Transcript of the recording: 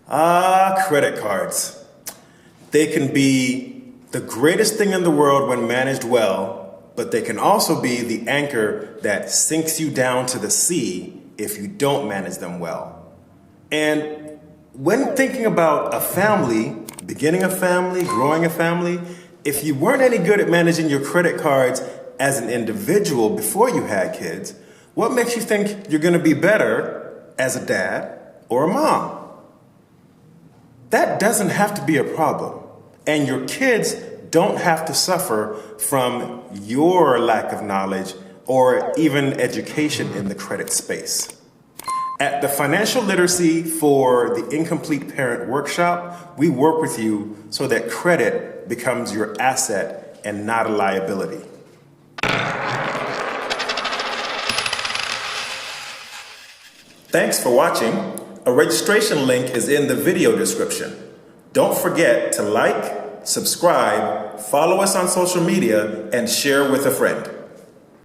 Credit cards. They can be the greatest thing in the world when managed well, but they can also be the anchor that sinks you down to the sea if you don't manage them well. And when thinking about a family, beginning a family, growing a family, if you weren't any good at managing your credit cards as an individual before you had kids, what makes you think you're going to be better as a dad or a mom? That doesn't have to be a problem. And your kids don't have to suffer from your lack of knowledge or even education in the credit space. At the Financial Literacy for the Incomplete Parent Workshop, we work with you so that credit becomes your asset and not a liability. Thanks for watching. A registration link is in the video description. Don't forget to like, subscribe, follow us on social media, and share with a friend.